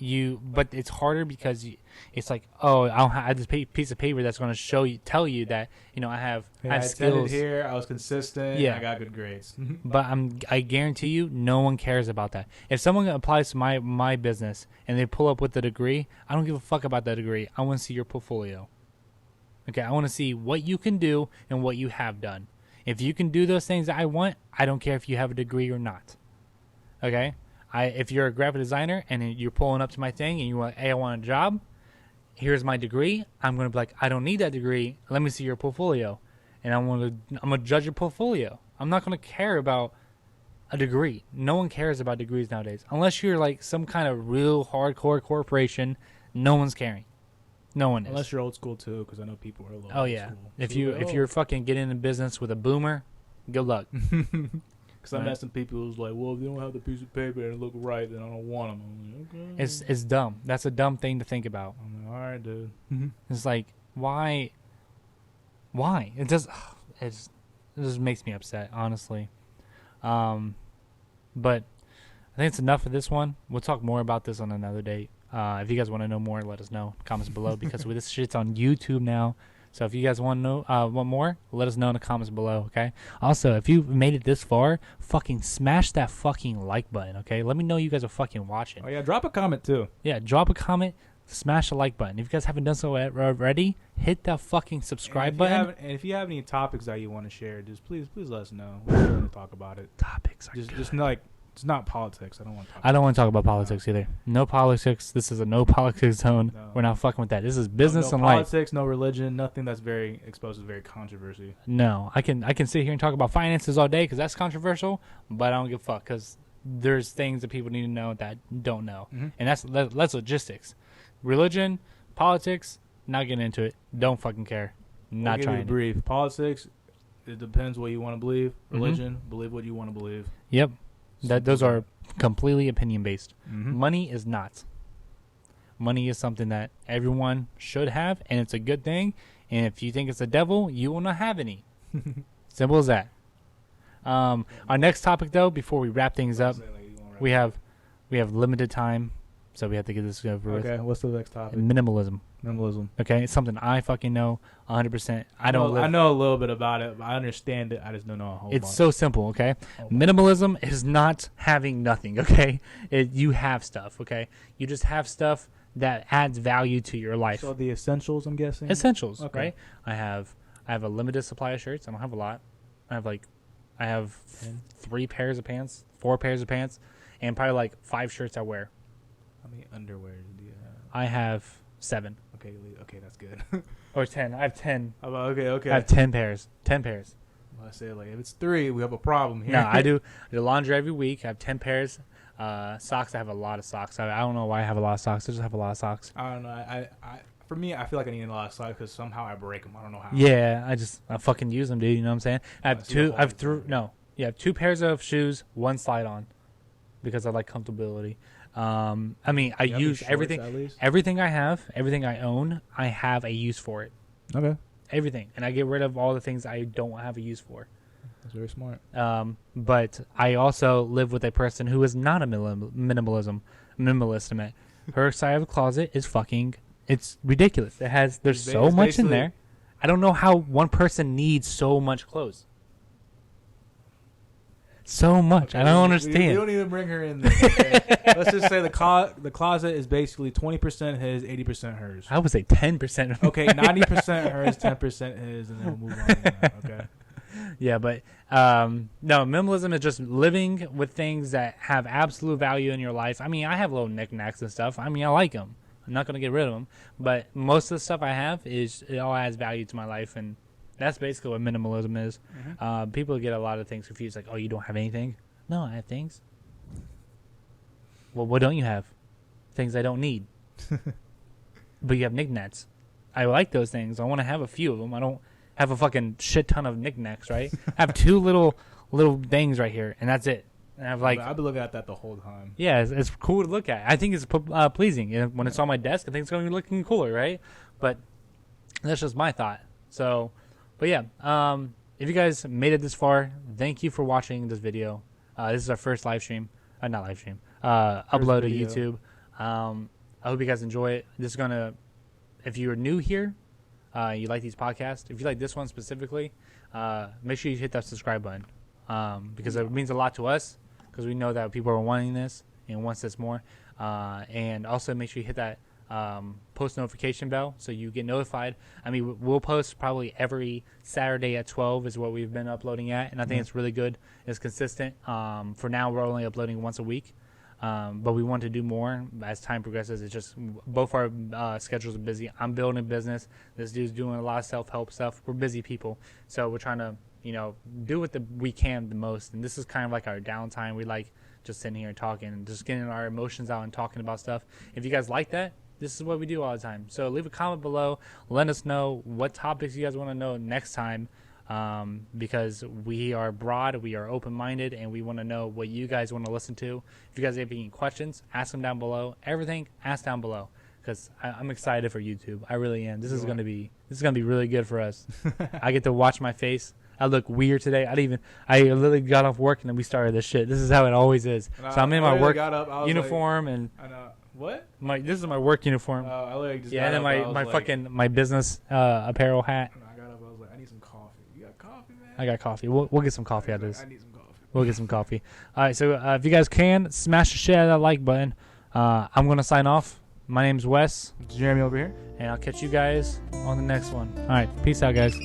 Speaker 1: But it's harder because it's like, oh, I have this piece of paper that's going to tell you that I have skills
Speaker 2: here. I was consistent. Yeah, I got good grades.
Speaker 1: But I guarantee you, no one cares about that. If someone applies to my business and they pull up with the degree, I don't give a fuck about that degree. I want to see your portfolio. Okay, I want to see what you can do and what you have done. If you can do those things that I want, I don't care if you have a degree or not. Okay. If you're a graphic designer and you're pulling up to my thing and you want, hey, I want a job, here's my degree. I'm going to be like, I don't need that degree. Let me see your portfolio. And I'm going to judge your portfolio. I'm not going to care about a degree. No one cares about degrees nowadays. Unless you're like some kind of real hardcore corporation, no one's caring. No one is.
Speaker 2: Unless you're old school too, because I know people are a little
Speaker 1: old school. If you're fucking getting into business with a boomer, good luck.
Speaker 2: Because I met some people who's like, well, if they don't have the piece of paper and it look right, then I don't want them. I'm like, okay.
Speaker 1: It's dumb. That's a dumb thing to think about.
Speaker 2: I'm like, all right, dude.
Speaker 1: It's like, why? It just, it's just makes me upset, honestly. But I think it's enough for this one. We'll talk more about this on another date. If you guys want to know more, let us know. Comments below, because this shit's on YouTube now. So if you guys want to know, want more, let us know in the comments below, okay? Also, if you've made it this far, fucking smash that fucking like button, okay? Let me know you guys are fucking watching.
Speaker 2: Oh, yeah, drop a comment, too.
Speaker 1: Yeah, drop a comment, smash the like button. If you guys haven't done so already, hit that fucking subscribe button.
Speaker 2: And if you have any topics that you want to share, just please let us know. We're going to talk about it.
Speaker 1: Topics are good.
Speaker 2: Just like, it's not politics. I don't want
Speaker 1: to talk about politics either. No politics. This is a no politics zone. No. We're not fucking with that. This is business and life.
Speaker 2: No politics, no religion, nothing that's very exposed to very controversy.
Speaker 1: No, I can sit here and talk about finances all day because that's controversial, but I don't give a fuck because there's things that people need to know that don't know, and that's logistics. Religion, politics, not getting into it. Don't fucking care. Not trying to
Speaker 2: brief. Politics, it depends what you want to believe. Religion, believe what you want to believe.
Speaker 1: Yep. Those are completely opinion based. Money is not. Money is something that everyone should have, and it's a good thing. And if you think it's the devil, you will not have any. Simple as that. Our next topic, though, before we wrap things up, we have limited time, so we have to get this over with.
Speaker 2: Okay, what's the next topic?
Speaker 1: Minimalism.
Speaker 2: Okay,
Speaker 1: it's something I fucking know 100%.
Speaker 2: I know a little bit about it. I understand it. I just don't know a whole bunch.
Speaker 1: It's so simple, okay? Minimalism is not having nothing, okay? You have stuff, okay? You just have stuff that adds value to your life.
Speaker 2: So the essentials, I'm guessing?
Speaker 1: Essentials, okay. Right? I have a limited supply of shirts. I don't have a lot. I have 3 pairs of pants, 4 pairs of pants, and probably like 5 shirts I wear.
Speaker 2: How many underwear do you have?
Speaker 1: I have 7.
Speaker 2: Okay, that's good.
Speaker 1: Or 10. I have 10.
Speaker 2: Okay.
Speaker 1: I have 10 pairs. 10 pairs.
Speaker 2: Well, I say, like, if it's 3, we have a problem here.
Speaker 1: No, I do laundry every week. I have 10 pairs. Socks, I have a lot of socks. I don't know why I have a lot of socks. I just have a lot of socks.
Speaker 2: I don't know. For me, I feel like I need a lot of socks because somehow I break them. I don't know how.
Speaker 1: Yeah, I fucking use them, dude. You know what I'm saying? I have 2 pairs of shoes, 1 slide on, because I like comfortability. I use everything I have, everything I own, I have a use for it.
Speaker 2: Okay.
Speaker 1: Everything. And I get rid of all the things I don't have a use for.
Speaker 2: That's very smart.
Speaker 1: But I also live with a person who is not a minimalist. I mean, her side of the closet is it's ridiculous. There's so much in there. I don't know how one person needs so much clothes. So much. Okay, I don't understand.
Speaker 2: We don't even bring her in there. Okay? Let's just say the closet is basically 20% his, 80% hers.
Speaker 1: I would say 10%.
Speaker 2: Okay, 90% hers, 10% his, and then we'll move on from that. Okay.
Speaker 1: Yeah, but no, minimalism is just living with things that have absolute value in your life. I mean, I have little knickknacks and stuff. I mean, I like them. I'm not going to get rid of them. But most of the stuff I have it all adds value to my life, and that's basically what minimalism is. People get a lot of things confused, like, oh, you don't have anything? No, I have things. Well, what don't you have? Things I don't need. But you have knickknacks. I like those things. I want to have a few of them. I don't have a fucking shit ton of knickknacks, right? I have 2 little things right here, and that's it. And I've
Speaker 2: been looking at that the whole time.
Speaker 1: Yeah, it's cool to look at. I think it's pleasing. When it's on my desk, I think it's going to be looking cooler, right? But that's just my thought. So... But yeah, if you guys made it this far, thank you for watching this video. This is our first live stream. Not live stream. Upload to YouTube. I hope you guys enjoy it. This is going to, if you're new here, you like these podcasts, if you like this one specifically, make sure you hit that subscribe button because it means a lot to us because we know that people are wanting this and wants this more. And also make sure you hit that post notification bell so you get notified. I mean, we'll post probably every Saturday at 12 is what we've been uploading at, and I think it's really good. It's consistent. For now, we're only uploading once a week, but we want to do more as time progresses. It's just both our schedules are busy. I'm building a business. This dude's doing a lot of self-help stuff. We're busy people, so we're trying to do what we can the most, and this is kind of like our downtime. We like just sitting here and talking and just getting our emotions out and talking about stuff. If you guys like that, this is what we do all the time. So leave a comment below. Let us know what topics you guys want to know next time, because we are broad, we are open-minded, and we want to know what you guys want to listen to. If you guys have any questions, ask them down below. Everything, ask down below, because I'm excited for YouTube. I really am. This is gonna be really good for us. I get to watch my face. I look weird today. I literally got off work and then we started this shit. This is how it always is. So I'm in my work uniform and
Speaker 2: what?
Speaker 1: This is my work uniform.
Speaker 2: I literally just
Speaker 1: and then my business apparel hat.
Speaker 2: I got up. I was like, I need some coffee. You got coffee, man?
Speaker 1: I got coffee. We'll get some coffee out of this.
Speaker 2: I need some coffee.
Speaker 1: We'll get some coffee. All right. So if you guys can smash the shit out of that like button. I'm gonna sign off. My name's Wes.
Speaker 2: Jeremy over here.
Speaker 1: And I'll catch you guys on the next one. All right. Peace out, guys.